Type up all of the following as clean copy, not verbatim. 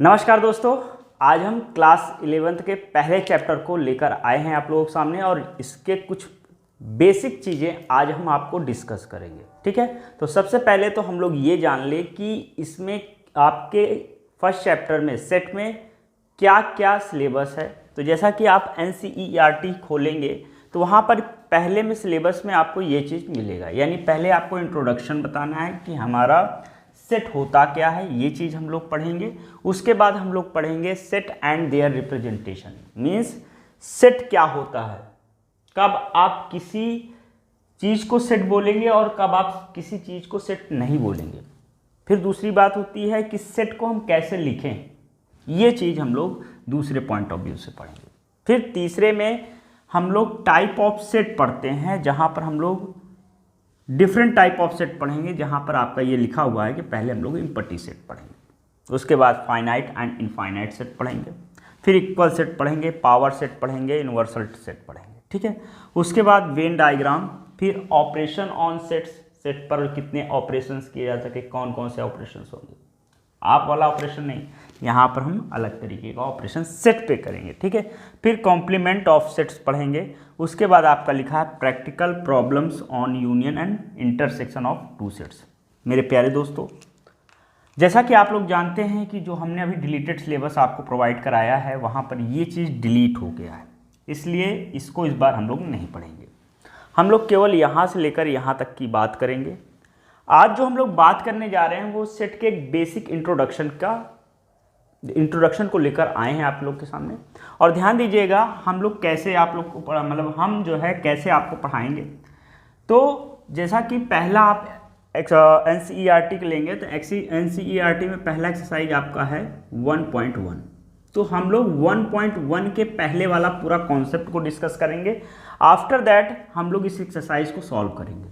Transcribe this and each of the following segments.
नमस्कार दोस्तों, आज हम क्लास 11th के पहले चैप्टर को लेकर आए हैं आप लोगों के सामने और इसके कुछ बेसिक चीज़ें आज हम आपको डिस्कस करेंगे। ठीक है, तो सबसे पहले तो हम लोग ये जान ले कि इसमें आपके फर्स्ट चैप्टर में सेट में क्या क्या सिलेबस है। तो जैसा कि आप NCERT खोलेंगे तो वहाँ पर पहले में सिलेबस में आपको ये चीज़ मिलेगा, यानी पहले आपको इंट्रोडक्शन बताना है कि हमारा सेट होता क्या है, ये चीज़ हम लोग पढ़ेंगे। उसके बाद हम लोग पढ़ेंगे set and their representation, means set क्या होता है, कब आप किसी चीज़ को सेट बोलेंगे और कब आप किसी चीज़ को सेट नहीं बोलेंगे। फिर दूसरी बात होती है कि सेट को हम कैसे लिखें, ये चीज़ हम लोग दूसरे पॉइंट ऑफ व्यू से पढ़ेंगे। फिर तीसरे में हम लोग टाइप ऑफ सेट पढ़ते हैं, जहाँ पर हम लोग डिफरेंट टाइप ऑफ सेट पढ़ेंगे, जहाँ पर आपका ये लिखा हुआ है कि पहले हम लोग इम्पटी सेट पढ़ेंगे, उसके बाद फाइनाइट एंड इनफाइनाइट सेट पढ़ेंगे, फिर इक्वल सेट पढ़ेंगे, पावर सेट पढ़ेंगे, यूनिवर्सल सेट पढ़ेंगे। ठीक है, उसके बाद वेन डायग्राम, फिर ऑपरेशन ऑन सेट्स, सेट पर कितने ऑपरेशंस किए जा सके, कौन कौन से ऑपरेशंस होंगे, आप वाला ऑपरेशन नहीं, यहाँ पर हम अलग तरीके का ऑपरेशन सेट पे करेंगे। ठीक है, फिर कॉम्प्लीमेंट ऑफ सेट्स पढ़ेंगे। उसके बाद आपका लिखा है practical problems on union and intersection of two sets. मेरे प्यारे दोस्तों, जैसा कि आप लोग जानते हैं कि जो हमने अभी डिलीटेड सिलेबस आपको प्रोवाइड कराया है वहाँ पर ये चीज़ डिलीट हो गया है, इसलिए इसको इस बार हम लोग नहीं पढ़ेंगे। हम लोग केवल यहाँ से लेकर यहाँ तक की बात करेंगे। आज जो हम लोग बात करने जा रहे हैं वो सेट के एक बेसिक इंट्रोडक्शन को लेकर आए हैं आप लोग के सामने। और ध्यान दीजिएगा, हम लोग कैसे आप लोग को मतलब हम जो है कैसे आपको पढ़ाएंगे। तो जैसा कि पहला आप NCERT के लेंगे तो NCERT में पहला एक्सरसाइज आपका है 1.1। तो हम लोग 1.1 के पहले वाला पूरा कॉन्सेप्ट को डिस्कस करेंगे। आफ्टर दैट हम लोग इस एक्सरसाइज को सॉल्व करेंगे,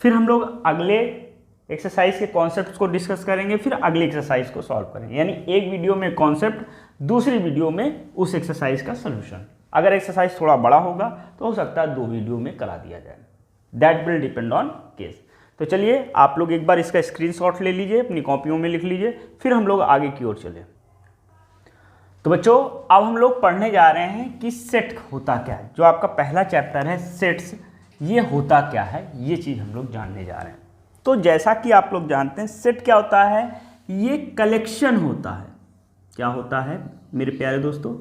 फिर हम लोग अगले एक्सरसाइज के कॉन्सेप्ट्स को डिस्कस करेंगे, फिर अगले एक्सरसाइज को सॉल्व करेंगे। यानी एक वीडियो में कॉन्सेप्ट, दूसरी वीडियो में उस एक्सरसाइज का सलूशन। अगर एक्सरसाइज थोड़ा बड़ा होगा तो हो सकता है 2 वीडियो में करा दिया जाए, that will depend on case. तो चलिए आप लोग एक बार इसका स्क्रीनशॉट ले लीजिए, अपनी कॉपियों में लिख लीजिए, फिर हम लोग आगे की ओर चले। तो बच्चों, अब हम लोग पढ़ने जा रहे हैं कि सेट होता क्या है। जो आपका पहला चैप्टर है सेट्स, ये होता क्या है, ये चीज़ हम लोग जानने जा रहे हैं। तो जैसा कि आप लोग जानते हैं सेट क्या होता है, ये कलेक्शन होता है। क्या होता है मेरे प्यारे दोस्तों,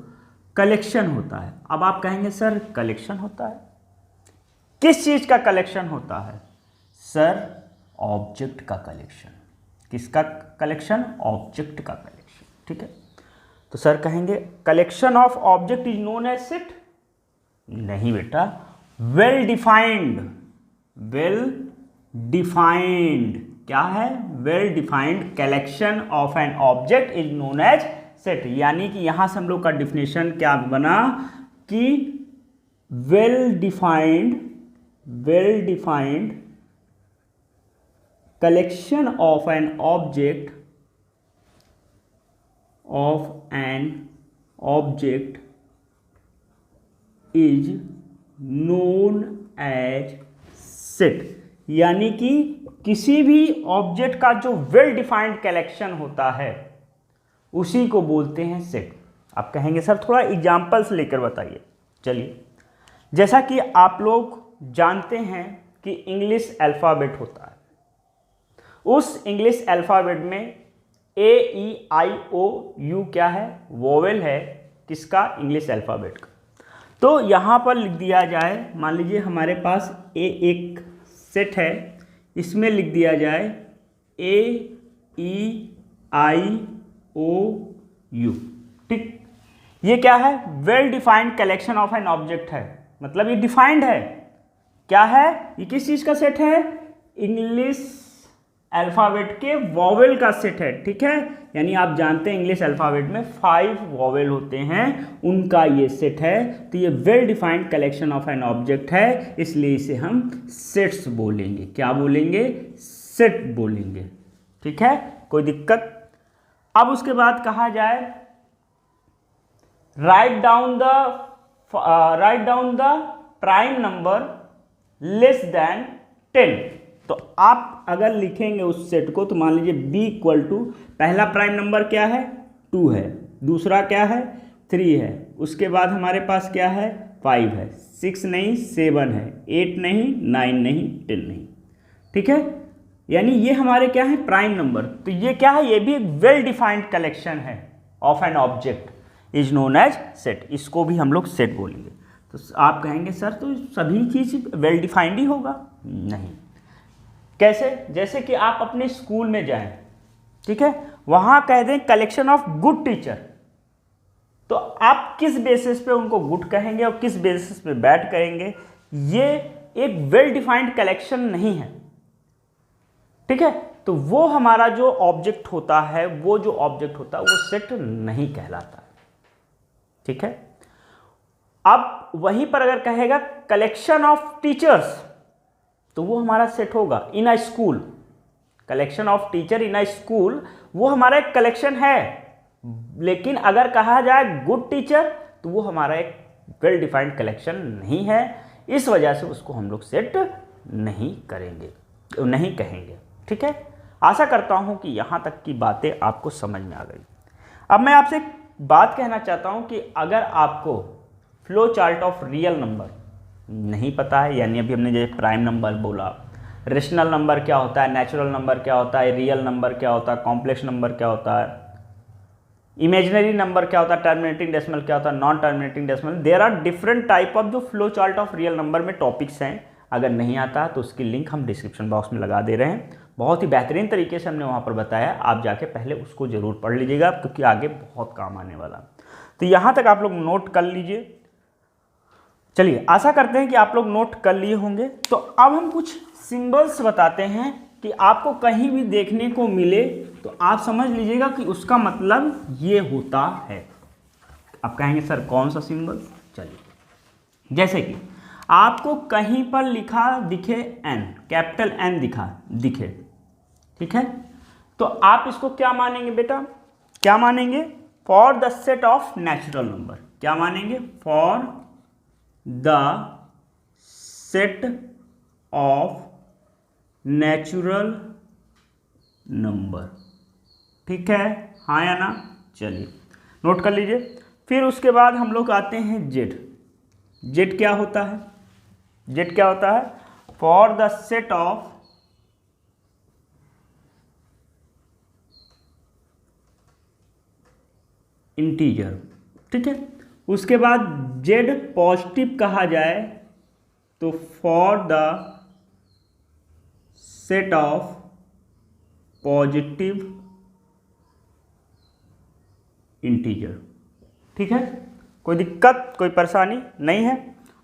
कलेक्शन होता है। अब आप कहेंगे सर कलेक्शन होता है, किस चीज़ का कलेक्शन होता है? सर ऑब्जेक्ट का कलेक्शन। किसका कलेक्शन? ऑब्जेक्ट का कलेक्शन। ठीक है, तो सर कहेंगे collection of object is known as set. नहीं बेटा, वेल डिफाइंड क्या है? Well defined collection of an object is known as set. यानी कि यहां से हम लोग का डिफिनेशन क्या बना कि well defined collection of an object is known as set. यानी कि किसी भी ऑब्जेक्ट का जो वेल डिफाइंड कलेक्शन होता है उसी को बोलते हैं सेट। आप कहेंगे सर थोड़ा एग्जाम्पल्स लेकर बताइए। चलिए, जैसा कि आप लोग जानते हैं कि इंग्लिश अल्फ़ाबेट होता है, उस इंग्लिश अल्फ़ाबेट में AEIOU क्या है? वोवेल है। किसका? इंग्लिश अल्फ़ाबेट का। तो यहाँ पर लिख दिया जाए, मान लीजिए हमारे पास एक सेट है, इसमें लिख दिया जाए AEIOU। ठीक, ये क्या है? Well defined collection of an object है, मतलब ये डिफाइंड है। क्या है? ये किस चीज़ का सेट है? इंग्लिश अल्फ़ाबेट के वोवेल का सेट है। ठीक है, यानी आप जानते हैं इंग्लिश अल्फ़ाबेट में 5 वोवेल होते हैं, उनका ये सेट है। तो ये well defined collection of an object है, इसलिए इसे हम सेट्स बोलेंगे। क्या बोलेंगे? सेट बोलेंगे। ठीक है, कोई दिक्कत? अब उसके बाद कहा जाए write down the prime number less than 10। तो आप अगर लिखेंगे उस सेट को तो मान लीजिए b इक्वल टू, पहला प्राइम नंबर क्या है? 2 है, दूसरा क्या है 3 है, उसके बाद हमारे पास क्या है 5 है, 6 नहीं 7 है, 8 नहीं 9 नहीं 10 नहीं। ठीक है, यानी ये हमारे क्या है प्राइम नंबर। तो ये क्या है, ये भी एक वेल डिफाइंड कलेक्शन है of an object is known as set. इसको भी हम लोग सेट बोलेंगे। तो आप कहेंगे सर तो सभी चीज वेल डिफाइंड ही होगा? नहीं। कैसे? जैसे कि आप अपने स्कूल में जाएं, ठीक है, वहां कह दें कलेक्शन ऑफ गुड टीचर, तो आप किस बेसिस पे उनको गुड कहेंगे और किस बेसिस पे बैड कहेंगे? ये एक वेल डिफाइंड कलेक्शन नहीं है। ठीक है, तो वो हमारा जो ऑब्जेक्ट होता है, वो जो ऑब्जेक्ट होता है वो सेट नहीं कहलाता है। ठीक है, अब वहीं पर अगर कहेगा कलेक्शन ऑफ टीचर्स, तो वो हमारा सेट होगा in a school. Collection of teacher in a school वो हमारा एक कलेक्शन है, लेकिन अगर कहा जाए गुड टीचर तो वो हमारा एक वेल डिफाइंड कलेक्शन नहीं है। इस वजह से उसको हम लोग सेट नहीं करेंगे, नहीं कहेंगे। ठीक है, आशा करता हूं कि यहां तक की बातें आपको समझ में आ गई। अब मैं आपसे एक बात कहना चाहता हूं कि अगर आपको flow chart of real number नहीं पता है, यानी अभी हमने जैसे प्राइम नंबर बोला, रेशनल नंबर क्या होता है, नेचुरल नंबर क्या होता है, रियल नंबर क्या होता है, कॉम्प्लेक्स नंबर क्या होता है, इमेजिनरी नंबर क्या होता है, टर्मिनेटिंग डेसिमल क्या होता है, non terminating decimal, there are different type of जो flow chart of real number में टॉपिक्स हैं। अगर नहीं आता है तो उसकी लिंक हम डिस्क्रिप्शन बॉक्स में लगा दे रहे हैं। बहुत ही बेहतरीन तरीके से हमने वहाँ पर बताया, आप जाके पहले उसको ज़रूर पढ़ लीजिएगा क्योंकि आगे बहुत काम आने वाला। तो यहाँ तक आप लोग नोट कर लीजिए। चलिए, आशा करते हैं कि आप लोग नोट कर लिए होंगे। तो अब हम कुछ सिंबल्स बताते हैं कि आपको कहीं भी देखने को मिले तो आप समझ लीजिएगा कि उसका मतलब ये होता है। आप कहेंगे सर कौन सा सिंबल? चलिए, जैसे कि आपको कहीं पर लिखा दिखे एन, कैपिटल एन दिखे, ठीक है, तो आप इसको क्या मानेंगे बेटा? क्या मानेंगे? For the set of natural number. क्या मानेंगे? For the set of natural number. ठीक है, हाँ या ना? चलिए नोट कर लीजिए। फिर उसके बाद हम लोग आते हैं जेड। जेड क्या होता है? जेड क्या होता है? For the set of integer. ठीक है, उसके बाद जेड पॉजिटिव कहा जाए तो for the set of positive integer. ठीक है, कोई दिक्कत कोई परेशानी नहीं है।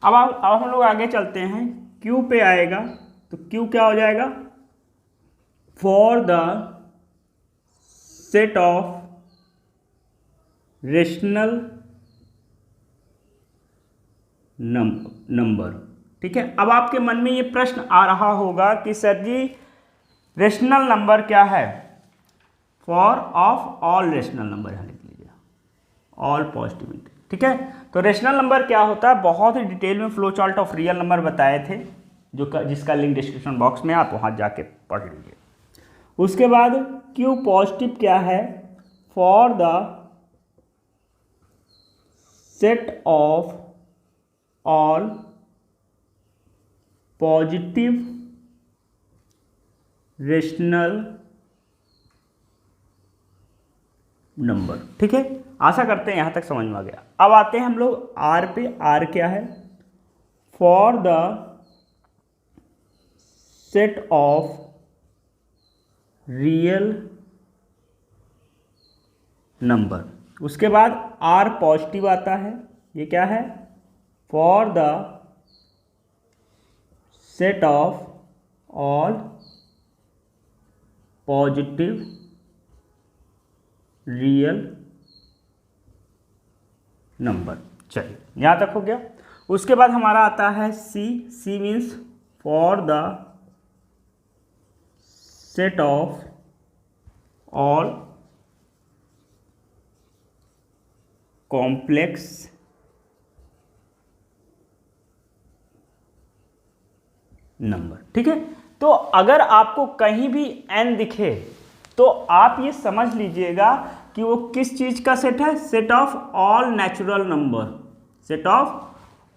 अब हम लोग आगे चलते हैं। क्यू पे आएगा तो क्यू क्या हो जाएगा? For the set of rational number. ठीक है, अब आपके मन में ये प्रश्न आ रहा होगा कि सर जी रेशनल नंबर क्या है? For of all rational number यहाँ लिख लीजिए, ऑल पॉजिटिविटी। ठीक है, तो रेशनल नंबर क्या होता है बहुत ही डिटेल में flow chart of real number बताए थे, जिसका लिंक डिस्क्रिप्शन बॉक्स में, आप वहाँ जाके पढ़ लीजिए। उसके बाद क्यू पॉजिटिव क्या है? For the set of all positive rational number. ठीक है, आशा करते हैं यहां तक समझ में आ गया। अब आते हैं हम लोग आर पे। आर क्या है? For the set of real number. उसके बाद आर पॉजिटिव आता है, ये क्या है? For the set of all positive real number. चलिए, यहाँ तक हो गया। उसके बाद हमारा आता है C. C means for the set of all complex number. ठीक है, तो अगर आपको कहीं भी एन दिखे तो आप ये समझ लीजिएगा कि वो किस चीज़ का सेट है, set of all natural number, set of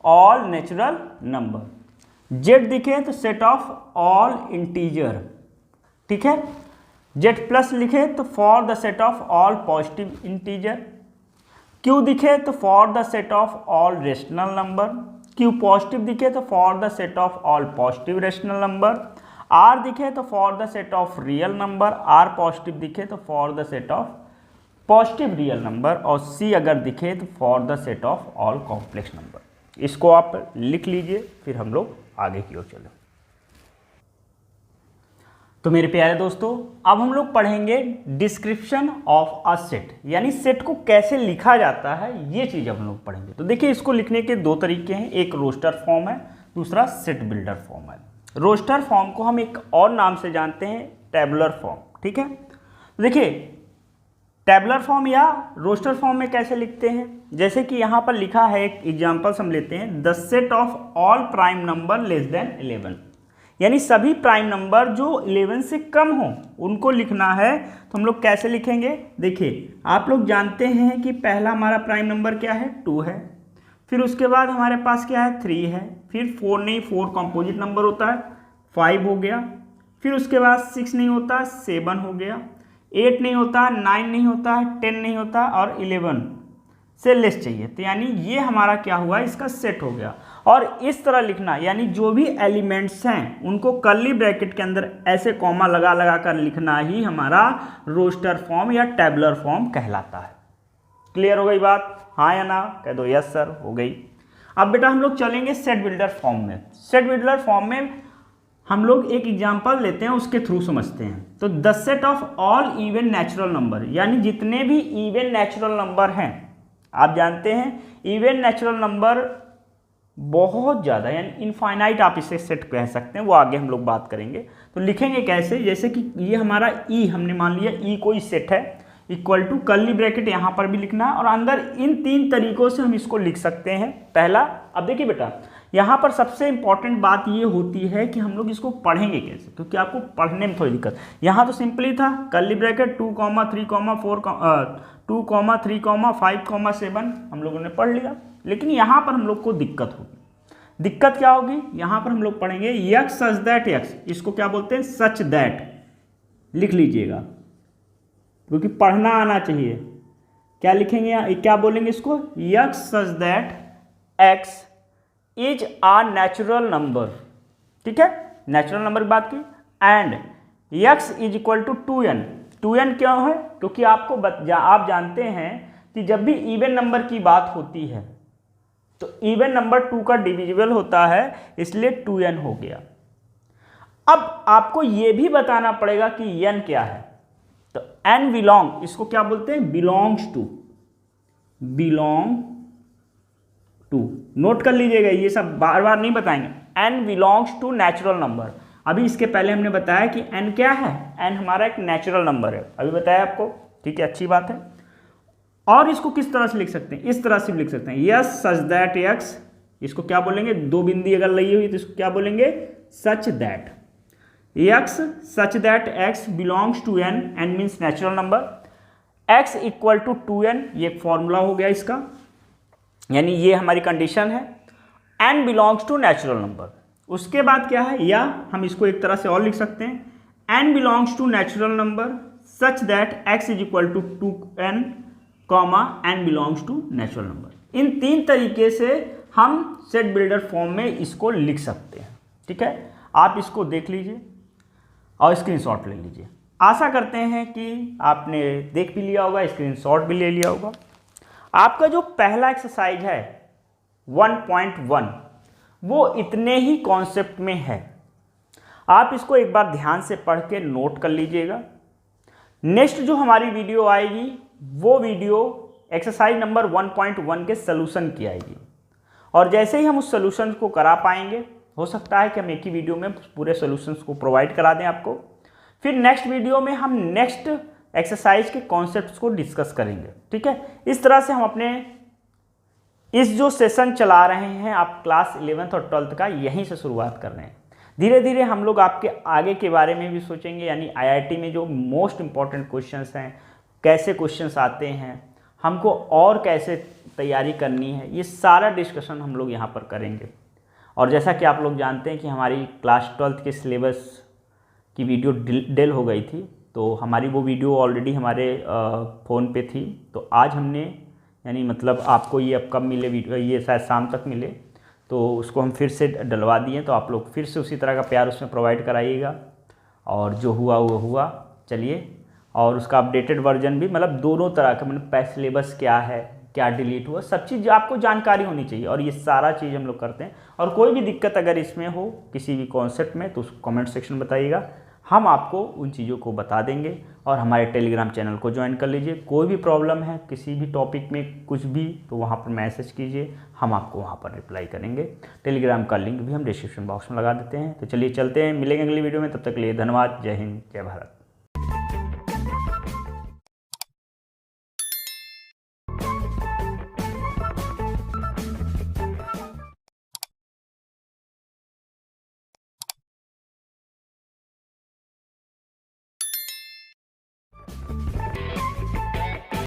all natural number. Z दिखे तो सेट ऑफ ऑल इंटीजर, ठीक है। जेड प्लस लिखे तो for the set of all positive integer. Q दिखे तो for the set of all rational number, Q positive दिखे तो for the set of all positive rational number. R दिखे तो for the set of real number, R positive दिखे तो for the set of positive real number. और C अगर दिखे तो for the set of all complex number. इसको आप लिख लीजिए, फिर हम लोग आगे की ओर चलें। तो मेरे प्यारे दोस्तों, अब हम लोग पढ़ेंगे डिस्क्रिप्शन ऑफ अ सेट, यानी सेट को कैसे लिखा जाता है, ये चीज़ हम लोग पढ़ेंगे। तो देखिए, इसको लिखने के दो तरीके हैं, एक रोस्टर फॉर्म है, दूसरा सेट बिल्डर फॉर्म है। रोस्टर फॉर्म को हम एक और नाम से जानते हैं, टेबुलर फॉर्म, ठीक है। तो देखिए, टेबुलर फॉर्म या रोस्टर फॉर्म में कैसे लिखते हैं, जैसे कि यहाँ पर लिखा है, एक एग्जाम्पल्स हम लेते हैं, the set of all prime number less than 11, यानी सभी प्राइम नंबर जो 11 से कम हो उनको लिखना है। तो हम लोग कैसे लिखेंगे, देखिए आप लोग जानते हैं कि पहला हमारा प्राइम नंबर क्या है, 2 है, फिर उसके बाद हमारे पास क्या है, 3 है, फिर 4 नहीं, 4 कंपोजिट नंबर होता है, 5 हो गया, फिर उसके बाद 6 नहीं होता, 7 हो गया, 8 नहीं होता, 9 नहीं होता, 10 नहीं होता, और 11 से लेस चाहिए। तो यानी ये हमारा क्या हुआ, इसका सेट हो गया। और इस तरह लिखना, यानी जो भी एलिमेंट्स हैं उनको कर्ली ब्रैकेट के अंदर ऐसे कॉमा लगा लगा कर लिखना ही हमारा रोस्टर फॉर्म या टेबुलर फॉर्म कहलाता है। क्लियर हो गई बात, हाँ या ना, कह दो यस सर, हो गई। अब बेटा हम लोग चलेंगे सेट बिल्डर फॉर्म में। सेट बिल्डर फॉर्म में हम लोग एक एग्जाम्पल लेते हैं, उसके थ्रू समझते हैं। तो the set of all even natural number, यानी जितने भी इवन नेचुरल नंबर हैं, आप जानते हैं इवन नेचुरल नंबर बहुत ज़्यादा, यानी इनफाइनाइट आप इसे सेट कह सकते हैं, वो आगे हम लोग बात करेंगे। तो लिखेंगे कैसे, जैसे कि ये हमारा ई, हमने मान लिया ई कोई सेट है, इक्वल टू कर्ली ब्रैकेट यहाँ पर भी लिखना है, और अंदर इन 3 तरीकों से हम इसको लिख सकते हैं। पहला, अब देखिए बेटा, यहाँ पर सबसे इंपॉर्टेंट बात ये होती है कि हम लोग इसको पढ़ेंगे कैसे, क्योंकि आपको पढ़ने में थोड़ी दिक्कत। यहाँ तो सिंपली था कर्ली ब्रैकेट 2, 3, 4, 2, 3, 5, 7 हम लोगों ने पढ़ लिया। लेकिन यहाँ पर हम लोग को दिक्कत होगी। दिक्कत क्या होगी, यहाँ पर हम लोग पढ़ेंगे यक्स सच दैट यक्स, इसको क्या बोलते हैं, सच दैट, लिख लीजिएगा क्योंकि पढ़ना आना चाहिए। क्या लिखेंगे यहाँ, क्या बोलेंगे इसको, x such that x is a natural number, ठीक है, नेचुरल नंबर की बात की, and x is equal to 2n। 2n क्यों है, क्योंकि आपको आप जानते हैं कि जब भी इवन नंबर की बात होती है तो इवन नंबर 2 का डिविजिबल होता है, इसलिए 2n हो गया। अब आपको यह भी बताना पड़ेगा कि n क्या है। तो n बिलोंग, इसको क्या बोलते हैं, belongs to, belongs to, note कर लीजिएगा, ये सब बार बार नहीं बताएंगे। n belongs to natural number. अभी इसके पहले हमने बताया कि n क्या है, n हमारा एक नेचुरल नंबर है, अभी बताया आपको, ठीक है, अच्छी बात है। और इसको किस तरह से लिख सकते हैं, इस तरह से लिख सकते हैं, यस सच दैट एक्स, इसको क्या बोलेंगे, 2 बिंदी अगर लगी हुई तो इसको क्या बोलेंगे, such that x, such that x belongs to n, n means natural number, x equal to 2n, ये फॉर्मूला हो गया इसका, यानी ये हमारी कंडीशन है, n belongs to natural number. उसके बाद क्या है, या हम इसको एक तरह से और लिख सकते हैं, n belongs to natural number such that x is equal to 2n, n belongs to natural number. इन 3 तरीके से हम सेट बिल्डर फॉर्म में इसको लिख सकते हैं, ठीक है। आप इसको देख लीजिए और स्क्रीनशॉट ले लीजिए। आशा करते हैं कि आपने देख भी लिया होगा, स्क्रीनशॉट भी ले लिया होगा। आपका जो पहला एक्सरसाइज है 1.1 वो इतने ही कॉन्सेप्ट में है, आप इसको एक बार ध्यान से पढ़ के नोट कर लीजिएगा। नेक्स्ट जो हमारी वीडियो आएगी वो वीडियो एक्सरसाइज नंबर 1.1 के सलूशन की आएगी, और जैसे ही हम उस सलूशन को करा पाएंगे, हो सकता है कि हम एक ही वीडियो में पूरे सॉल्यूशंस को प्रोवाइड करा दें आपको। फिर नेक्स्ट वीडियो में हम नेक्स्ट एक्सरसाइज के कॉन्सेप्ट्स को डिस्कस करेंगे, ठीक है। इस तरह से हम अपने इस जो सेशन चला रहे हैं, आप क्लास 11th और 12th का यहीं से शुरुआत कर रहे हैं। धीरे धीरे हम लोग आपके आगे के बारे में भी सोचेंगे, यानी IIT में जो मोस्ट इंपॉर्टेंट क्वेश्चंस हैं, कैसे क्वेश्चंस आते हैं, हमको और कैसे तैयारी करनी है, ये सारा डिस्कशन हम लोग यहाँ पर करेंगे। और जैसा कि आप लोग जानते हैं कि हमारी क्लास 12th के सिलेबस की वीडियो डिल हो गई थी, तो हमारी वो वीडियो ऑलरेडी हमारे फ़ोन पे थी। तो आज हमने यानी मतलब आपको ये अब कब मिले वीडियो, ये शायद शाम तक मिले, तो उसको हम फिर से डलवा दिए। तो आप लोग फिर से उसी तरह का प्यार उसमें प्रोवाइड कराइएगा, और जो हुआ वो हुआ। चलिए, और उसका अपडेटेड वर्जन भी, मतलब दोनों तरह का, मतलब पहले सिलेबस क्या है, क्या डिलीट हुआ, सब चीज़ आपको जानकारी होनी चाहिए। और ये सारा चीज़ हम लोग करते हैं। और कोई भी दिक्कत अगर इसमें हो किसी भी कॉन्सेप्ट में, तो उसको कमेंट सेक्शन में बताइएगा, हम आपको उन चीज़ों को बता देंगे। और हमारे टेलीग्राम चैनल को ज्वाइन कर लीजिए। कोई भी प्रॉब्लम है किसी भी टॉपिक में कुछ भी, तो वहाँ पर मैसेज कीजिए, हम आपको वहाँ पर रिप्लाई करेंगे। टेलीग्राम का लिंक भी हम डिस्क्रिप्शन बॉक्स में लगा देते हैं। तो चलिए चलते हैं, मिलेंगे अगली वीडियो में। तब तक के लिए धन्यवाद। जय हिंद, जय भारत।